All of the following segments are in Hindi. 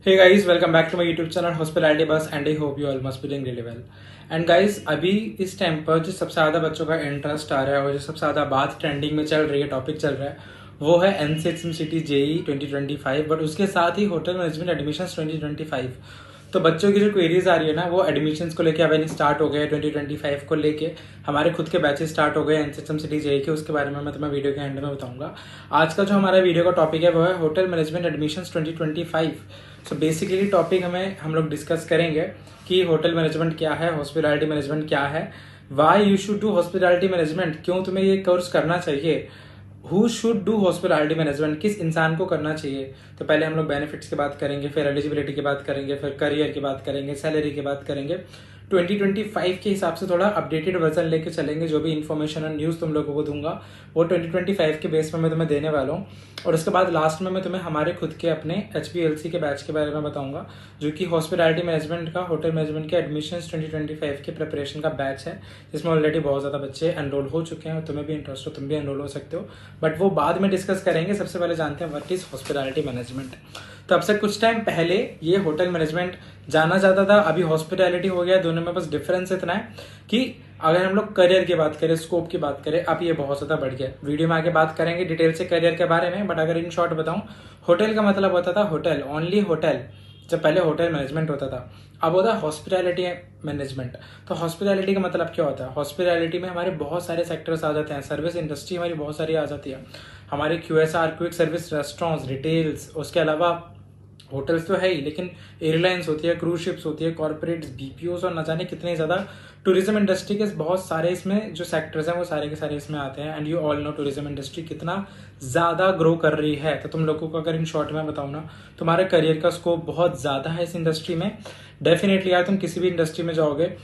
Hey guys, welcome back to my YouTube channel Hospitality Bus and I hope you all must be doing really well. And guys, अभी इस टाइम पर जो सबसे ज़्यादा बच्चों का इंटरेस्ट आ रहा है और जो सबसे ज़्यादा बात ट्रेंडिंग में चल रही है, टॉपिक चल रहा है, वो है NCHMCT JEE 2025, बट उसके साथ ही होटल मैनेजमेंट एडमिशन्स 2025। तो बच्चों की जो क्वेरीज आ रही है ना, वो एडमिशन्स को लेके अब स्टार्ट हो गए 2025 को लेके। हमारे खुद के बैचेस स्टार्ट हो गए NCHMCT JEE के, उसके बारे में मैं तुम्हें वीडियो के एंड में बताऊंगा। आज का जो हमारा वीडियो का टॉपिक है वो है hotel management admissions 2025। So basically topic हम लोग डिस्कस करेंगे कि होटल मैनेजमेंट क्या है, हॉस्पिटैलिटी मैनेजमेंट क्या है, why you should do hospitality management, क्यों तुम्हें ये कोर्स करना चाहिए, who should do hospitality management, किस इंसान को करना चाहिए। तो पहले हम लोग बेनिफिट्स की बात करेंगे, फिर एलिजिबिलिटी की बात करेंगे, फिर करियर की बात करेंगे, सैलरी की बात करेंगे। 2025 के हिसाब से थोड़ा अपडेटेड वर्जन लेके चलेंगे। जो भी इन्फॉर्मेशन और न्यूज़ तुम लोगों को दूंगा वो 2025 के बेस में मैं तुम्हें देने वाला हूँ। और उसके बाद लास्ट में मैं तुम्हें हमारे खुद के अपने HPLC के बैच के बारे में बताऊंगा, जो कि हॉस्पिटैलिटी मैनेजमेंट का, होटल मैनेजमेंट के एडमिशन्स 2025 के प्रिपरेशन का बैच है, जिसमें ऑलरेडी बहुत ज़्यादा बच्चे एनरोल हो चुके हैं। और तुम्हें भी इंटरेस्ट हो, तुम भी एनरोल हो सकते हो, बट वो बाद में डिस्कस करेंगे। सबसे पहले जानते हैं व्हाट इज हॉस्पिटैलिटी मैनेजमेंट। तो अब से कुछ टाइम पहले ये होटल मैनेजमेंट जाना जाता था, अभी हॉस्पिटैलिटी हो गया। दोनों में बस डिफरेंस इतना है कि अगर हम लोग करियर की बात करें, स्कोप की बात करें, अब ये बहुत ज्यादा बढ़ गया। वीडियो में आगे बात करेंगे डिटेल से करियर के बारे में, बट अगर इन शॉर्ट बताऊं, होटल का मतलब होता था होटल, ओनली होटल। जब पहले होटल मैनेजमेंट होता था, अब होता है हॉस्पिटैलिटी मैनेजमेंट। तो हॉस्पिटैलिटी का मतलब क्या होता है? हॉस्पिटैलिटी में हमारे बहुत सारे सेक्टर्स आ जाते हैं, सर्विस इंडस्ट्री हमारी बहुत सारी आ जाती है। हमारे QSR, quick service restaurants, retails, उसके अलावा होटल्स तो है ही, लेकिन एयरलाइंस होती है, क्रूज शिप्स होती है, कॉर्पोरेट्स, BPOs और न जाने कितने ज़्यादा टूरिज्म इंडस्ट्री के बहुत सारे इसमें जो सेक्टर्स हैं वो सारे के सारे इसमें आते हैं। And you all know tourism industry कितना ज़्यादा ग्रो कर रही है। तो तुम लोगों को अगर इन शॉर्ट में बताऊँ ना, तुम्हारे करियर का स्कोप बहुत ज़्यादा है इस इंडस्ट्री में। डेफिनेटली यार, तुम किसी भी इंडस्ट्री में जाओगे,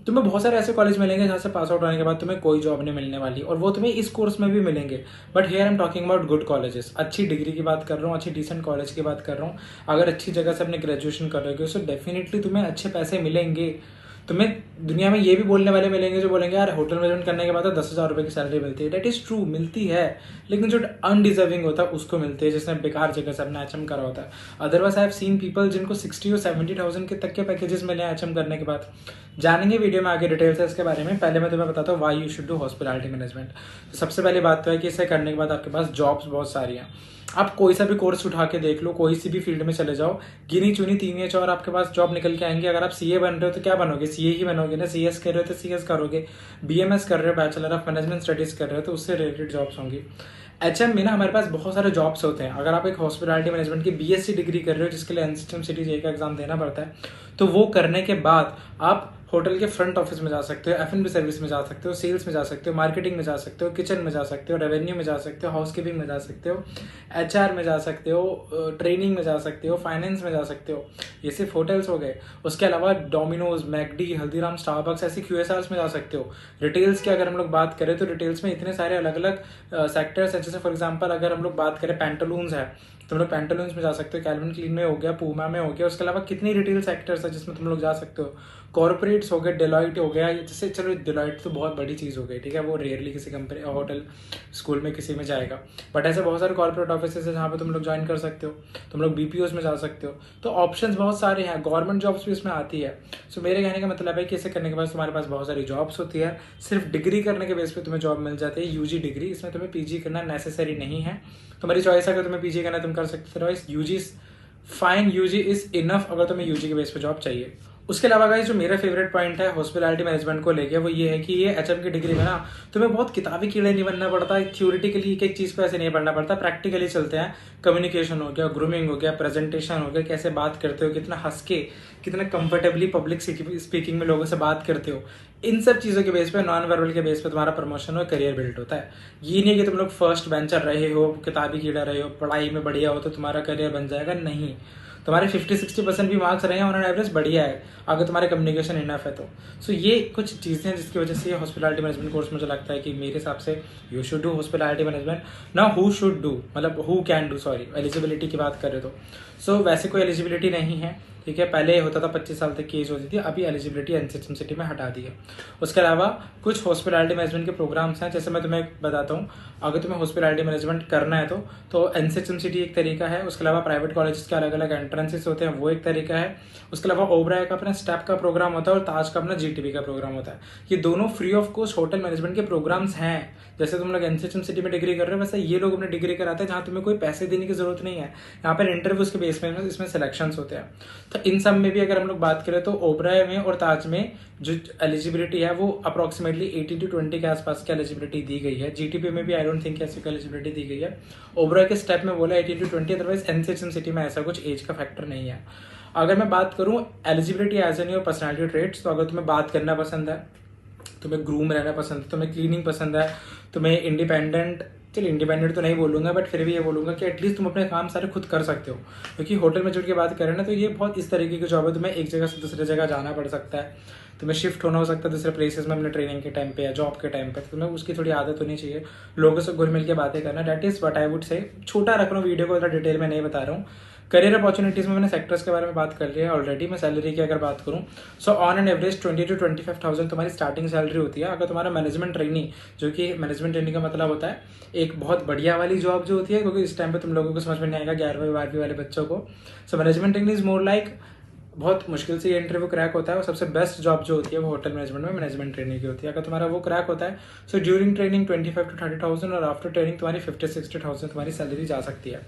तुम्हें बहुत सारे ऐसे कॉलेज मिलेंगे जहाँ से पास आउट होने के बाद तुम्हें कोई जॉब नहीं मिलने वाली, और वो तुम्हें इस कोर्स में भी मिलेंगे। But here I am talking about good colleges, अच्छी डिग्री की बात कर रहा हूँ, अच्छी डिसेंट कॉलेज की बात कर रहा हूँ। अगर अच्छी जगह से अपने ग्रेजुएशन कर रहे हो सो डेफिनेटली तुम्हें अच्छे पैसे मिलेंगे। तुम्हें दुनिया में ये भी बोलने वाले मिलेंगे जो बोलेंगे यार होटल मैनेजमेंट करने के बाद तो 10,000 रुपये की सैलरी मिलती है। डेट इज ट्रू, मिलती है, लेकिन जो अनडिजर्विंग होता है उसको मिलती है, जिसने बेकार जगह से अपना HM करा होता है। Otherwise I have seen people जिनको 60 और 70,000 के तक के पैकेजेस मिले हैं HM करने के बाद। जानेंगे वीडियो में आगे डिटेल से इसके बारे में। पहले मैं तुम्हें बताता हूँ why you should do hospitality management. तो सबसे पहली बात तो है कि इसे करने के बाद आपके पास जॉब्स बहुत सारी हैं। आप कोई सा भी कोर्स उठा के देख लो, कोई सी भी फील्ड में चले जाओ, गिनी चुनी 3 या 4 आपके पास जॉब निकल के आएंगे। अगर आप CA बन रहे हो तो क्या बनोगे? CA ही बनोगे ना। CS कर रहे हो तो CS करोगे, BMS कर रहे हो, बैचलर ऑफ मैनेजमेंट स्टडीज कर रहे हो, तो उससे रिलेटेड जॉब्स होंगी। HM में ना हमारे पास बहुत सारे जॉब्स होते हैं। अगर आप एक हॉस्पिटैलिटी मैनेजमेंट की BSc डिग्री कर रहे हो, जिसके लिए NCHMCT JEE का एग्जाम देना पड़ता है, तो वो करने के बाद आप होटल के फ्रंट ऑफिस में जा सकते हो, F&B सर्विस में जा सकते हो, सेल्स में जा सकते हो, मार्केटिंग में जा सकते हो, किचन में जा सकते हो, रेवेन्यू में जा सकते हो, हाउसकीपिंग में जा सकते हो, HR में जा सकते हो, ट्रेनिंग में जा सकते हो, फाइनेंस में जा सकते हो। ये सिर्फ होटल्स हो गए। उसके अलावा डोमिनोज, मैकडी, हल्दीराम, स्टारबक्स, ऐसी QSRs में जा सकते हो। रिटेल्स की अगर हम लोग बात करें तो रिटेल्स में इतने सारे अलग अलग सेक्टर्स हैं। जैसे फॉर एग्जाम्पल अगर हम लोग बात करें, पैंटालून्स है, तुम लोग पैंटालून्स में जा सकते हो, कैल्विन क्लीन में हो गया, पूमा में हो गया। उसके अलावा कितनी रिटेल सेक्टर्स है जिसमें तुम लोग जा सकते हो। कॉर्पोरेट्स हो गए, डेलॉइट हो गया। जैसे चलो डेलॉइट तो बहुत बड़ी चीज़ हो गई, ठीक है, वो रेयरली किसी कंपनी, होटल, स्कूल में किसी में जाएगा, बट ऐसे बहुत सारे कॉर्पोरेट ऑफिस है जहाँ पे तुम लोग ज्वाइन कर सकते हो। तुम लोग BPOs में जा सकते हो। तो ऑप्शंस बहुत सारे हैं, गवर्नमेंट जॉब्स भी इसमें आती है। सो मेरे कहने का मतलब है कि इसे करने के बाद तुम्हारे पास बहुत सारी जॉब्स होती है। सिर्फ डिग्री करने के बेस पे तुम्हें जॉब मिल जाती है, UG डिग्री। इसमें तुम्हें PG करना नेसेसरी नहीं है, तुम्हारी चॉइस है। अगर तुम्हें PG करना है तुम कर सकते हो, UG fine, UG is enough अगर तुम्हें UG के बेस पे जॉब चाहिए। उसके अलावा गाइस, जो मेरा फेवरेट पॉइंट है हॉस्पिटैलिटी मैनेजमेंट को लेके, वो ये है कि ये HM की डिग्री में ना तुम्हें बहुत किताबी कीड़े नहीं बनना पड़ता। थ्योरेटिकली एक एक चीज़ को ऐसे नहीं पढ़ना पड़ता, प्रैक्टिकली चलते हैं। कम्युनिकेशन हो गया, ग्रूमिंग हो गया, प्रेजेंटेशन हो गया, कैसे बात करते हो, कितना हंस के, कितना कंफर्टेबली पब्लिक स्पीकिंग में लोगों से बात करते हो, इन सब चीज़ों के बेस पे, नॉन वर्बल के बेस पे तुम्हारा प्रमोशन और करियर बिल्ड होता है। ये नहीं कि तुम लोग फर्स्ट बेंचर रहे हो, किताबी कीड़ा रहे हो, पढ़ाई में बढ़िया हो तो तुम्हारा करियर बन जाएगा, नहीं। तुम्हारे 50-60% भी मार्क्स रहे हैं ऑन एवरेज, बढ़िया है, अगर तुम्हारे कम्युनिकेशन इनफ है तो। सो ये कुछ चीज़ें हैं जिसकी वजह से ये हॉस्पिटैलिटी मैनेजमेंट कोर्स मुझे लगता है कि मेरे हिसाब से you should do hospitality management ना। हु शुड डू मतलब who can do, sorry, eligibility की बात करें तो सो वैसे कोई एलिजिबिलिटी नहीं है। ठीक है, पहले होता था 25 साल तक की एज होती थी, अभी एलिजिबिलिटी एनसीएचएम सिटी में हटा दी है। उसके अलावा कुछ हॉस्पिटैलिटी मैनेजमेंट के प्रोग्राम्स हैं, जैसे मैं तुम्हें बताता हूँ, अगर तुम्हें हॉस्पिटैलिटी मैनेजमेंट करना है तो एनसीएचएम सिटी एक तरीका है। उसके अलावा प्राइवेट कॉलेजेस के अलग अलग एंट्रेंसेस होते हैं, वो एक तरीका है। उसके अलावा ओबराय का अपना स्टेप का प्रोग्राम होता है और ताज का अपना जीटीबी का प्रोग्राम होता है। ये दोनों free of cost hotel management के प्रोग्राम्स हैं। जैसे तुम लोग एनसीएचएम सिटी में डिग्री कर रहे हो, वैसे ये लोग अपने डिग्री कराते हैं जहाँ तुम्हें कोई पैसे देने की जरूरत नहीं है। यहाँ पर इंटरव्यूज के बेस में इसमें सिलेक्शंस होते हैं। तो इन सब में भी अगर हम लोग बात करें तो ओबराय में और ताज में जो एलिजिबिलिटी है वो अप्रोक्सीमेटली 18 to 20 के आसपास की एलिजिबिलिटी दी गई है। जीटीपी में भी आई डोंट थिंक ऐसी एलिजिबिलिटी दी गई है। ओबराय के स्टेप में बोला 18 to 20, अदरवाइज एनसीएचएम सिटी में ऐसा कुछ एज का फैक्टर नहीं है। अगर मैं बात करूं eligibility age and your personality traits, तो अगर तुम्हें बात करना पसंद है, तुम्हें ग्रूम रहना पसंद है, तुम्हें क्लीनिंग पसंद है, तुम्हें इंडिपेंडेंट, चलिए इंडिपेंडेंट तो नहीं बोलूंगा बट फिर भी ये बोलूंगा कि एटलीस्ट तुम अपने काम सारे खुद कर सकते हो। क्योंकि होटल मैनेजमेंट की बात करें ना तो ये बहुत इस तरीके की जॉब है, तुम्हें एक जगह से दूसरी जगह जाना पड़ सकता है, तुम्हें शिफ्ट होना हो सकता है दूसरे प्लेसेस में अपने ट्रेनिंग के टाइम पे या जॉब के टाइम पे, तो तुम्हें उसकी थोड़ी आदत होनी चाहिए, लोगों से घुल मिल के बातें करना। That is what I would से। छोटा रख रहा हूँ वीडियो को, ज़्यादा डिटेल में नहीं बता रहा हूँ। करियर अपॉर्चुनिटीज में मैंने सेक्टर्स के बारे में बात कर लिया है ऑलरेडी। मैं सैलरी की अगर बात करूं so on an average 20 to 25,000 तुम्हारी स्टार्टिंग सैलरी होती है। अगर तुम्हारा मैनेजमेंट ट्रेनी, जो कि मैनेजमेंट ट्रेनिंग का मतलब होता है एक बहुत बढ़िया वाली जॉब जो होती है, क्योंकि इस टाइम पे तुम लोगों को समझ में नहीं आएगा 11वीं 12वीं वाले बच्चों को। So management training is more like बहुत मुश्किल से ये इंटरव्यू क्रैक होता है और सबसे बेस्ट जॉब जो होती है वो होटल मैनेजमेंट में मैनेजमेंट ट्रेनिंग की होती है। अगर तुम्हारा वो क्रैक होता है सो ड्यूरिंग ट्रेनिंग 25 to 30,000 और आफ्टर ट्रेनिंग तुम्हारी 50-60,000 तुम्हारी सैलरी जा सकती है।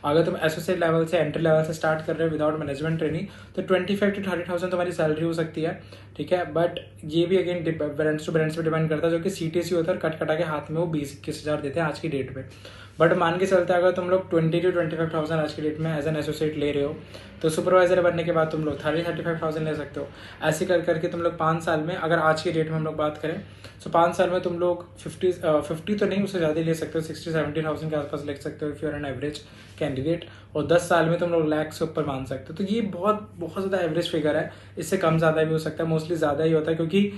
अगर तुम एसोसिएट लेवल से एंट्री लेवल से स्टार्ट कर रहे हो विदाउट मैनेजमेंट ट्रेनिंग तो 25 to 30,000 तुम्हारी सैलरी हो सकती है, ठीक है। बट ये भी अगेन ब्रांड्स टू ब्रांड्स पे डिपेंड करता है, जो कि सीटीसी होता है, कट कटा के हाथ में वो 20-21,000 देते हैं आज की डेट पे। बट मान के चलते अगर तुम लोग 20 to 25,000 आज की डेट में एज एन एसोसिएट ले रहे हो तो सुपरवाइजर बनने के बाद तुम लोग 35,000 ले सकते हो। ऐसे कर करके तुम लोग 5 साल में, अगर आज की डेट में हम लोग बात करें तो 5 साल में तुम लोग 50 तो नहीं, उससे ज़्यादा ले सकते हो, 60-70,000 के आसपास ले सकते हो if you are an average candidate. और 10 साल में तुम लोग लाख से ऊपर मान सकते हो। तो ये बहुत बहुत ज़्यादा एवरेज फिगर है, इससे कम ज़्यादा भी हो सकता है, मोस्टली ज़्यादा ही होता है, क्योंकि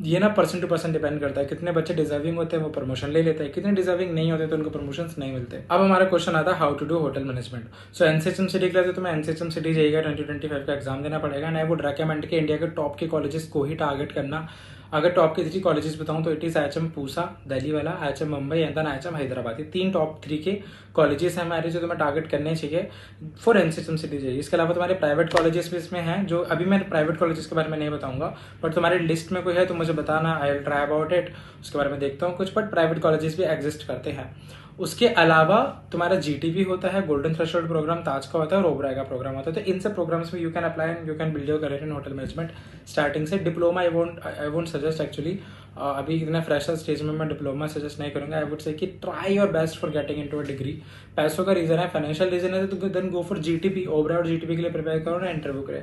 ये ना पर्सन टू पर्सन डिपेंड करता है। कितने बच्चे डिजर्विंग होते हैं वो प्रमोशन ले लेते हैं, कितने डिजर्विंग नहीं होते तो उनको प्रमोशंस नहीं मिलते। अब हमारा क्वेश्चन आता है how to do hotel management. So NCHM CT के लिए तो तुम्हें एनसीएचएम सिटी जाइएगा 2025 का एग्जाम देना पड़ेगा। एंड आई वुड रेकमेंड कि इंडिया के टॉप के कॉलेजेस को ही टारगेट करना। अगर टॉप के 3 कॉलेजेस बताऊं तो it is IHM Pusa Delhi वाला, IHM Mumbai and then IHM Hyderabad. ये 3 टॉप 3 के कॉलेजेस हैं हमारे जो तुम्हें टारगेट करने चाहिए फॉर एनसीएचएम सिटी चाहिए। इसके अलावा तुम्हारे प्राइवेट कॉलेजेस भी इसमें हैं, जो अभी मैं प्राइवेट कॉलेजेस के बारे में नहीं बताऊंगा, बट तुम्हारे लिस्ट में कोई है तो मुझे बताना, I will try about it. उसके बारे में देखता हूँ कुछ, बट प्राइवेट कॉलेजेस भी एग्जिस्ट करते हैं। उसके अलावा तुम्हारा जीटीबी होता है, गोल्डन थ्रेशोल्ड प्रोग्राम ताज का होता है और ओबराय का प्रोग्राम होता है। तो इन सब प्रोग्राम्स में you can apply and you can build your career in hotel management starting से। Diploma I won't suggest actually, अभी इतना फ्रेशर स्टेज में मैं डिप्लोमा सजेस्ट नहीं करूंगा। आई वुड से कि try your best for getting into a degree. पैसों का रीजन है, फाइनेंशियल रीजन है तो then go for GTB, Oberoi और जीटीबी के लिए प्रिपेयर करो ना, इंटरव्यू करें।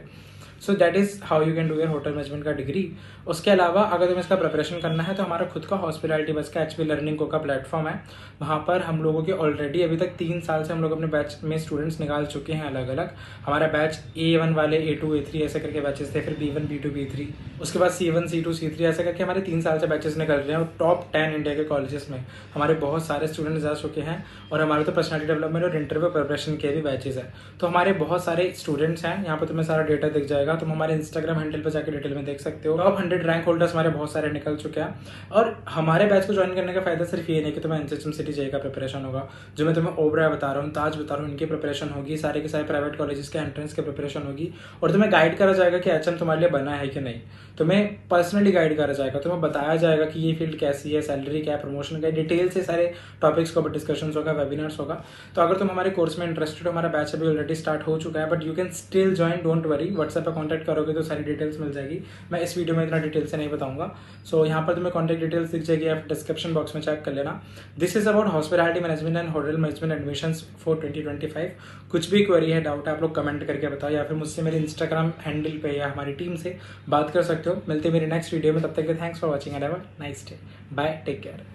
So that is how you can do your hotel management का डिग्री। उसके अलावा अगर तुम्हें इसका प्रिपरेशन करना है तो हमारा खुद का हॉस्पिटैलिटी बस का HP लर्निंग को का प्लेटफॉर्म है। वहाँ पर हम लोगों के ऑलरेडी अभी तक 3 साल से हम लोग अपने बैच में स्टूडेंट्स निकाल चुके हैं अलग अलग। हमारा बैच A1 वाले A2 A3 ऐसे करके बैचेस थे, फिर B1 B2 B3, उसके बाद C1 C2 C3 ऐसे करके हमारे 3 साल से बैचेस निकल रहे हैं। और टॉप 10 इंडिया के कॉलेजेस में हमारे बहुत सारे स्टूडेंट्स जा चुके हैं और हमारे तो पर्सनैलिटी डेवलपमेंट और इंटरव्यू प्रिपरेशन के भी बैचेस हैं। तो हमारे बहुत सारे स्टूडेंट्स हैं, यहाँ पर तुम्हें सारा डेटा दिख जाएगा, तुम हमारे इंस्टाग्राम हैंडल पर जाकर डिटेल में देख सकते हो। टॉप 100 रैंक होल्डर्स हमारे बहुत सारे निकल चुके हैं। और हमारे बैच को ज्वाइन करने का फायदा सिर्फ ये नहीं कि तुम्हें एनसीएचएम सिटी जेई का प्रिपरेशन होगा, जो मैं तुम्हें ओबराय बता रहा हूँ, ताज बता रहा हूँ, इनकी प्रिपरेशन होगी, सारे के सारे प्राइवेट कॉलेजेस के एंट्रेंस के प्रिपरेशन होगी। और तुम्हें गाइड करा जाएगा कि HM तुम्हारे लिए बना है कि नहीं, तुम्हें पर्सनली गाइड करा जाएगा, तुम्हें बताया जाएगा कि ये फील्ड कैसी है, सैलरी क्या है, प्रमोशन क्या है, डिटेल से सारे टॉपिक्स को डिस्कशन होगा, वेबिनार्स होगा। तो अगर तुम हमारे कोर्स में इंटरेस्टेड हो, हमारा बैच अभी ऑलरेडी स्टार्ट हो चुका है, but you can still join, don't worry. WhatsApp पर कॉन्टैक्ट करोगे तो सारी डिटेल्स मिल जाएगी। मैं इस वीडियो में इतना डिटेल से नहीं बताऊंगा। सो यहाँ पर तुम्हें कॉन्टैक्ट डिटेल्स दिख जाएगी, आप डिस्क्रिप्शन बॉक्स में चेक कर लेना। This is about hospitality management and hotel management admissions for 2025। कुछ भी क्वेरी है, डाउट है, आप लोग कमेंट करके बताओ या फिर मुझसे मेरे इंस्टाग्राम हैंडल पे या हमारी टीम से बात कर सकते हो। मिलते हैं मेरे नेक्स्ट वीडियो में, तब तक के thanks for watching and have a nice day. Bye, take care.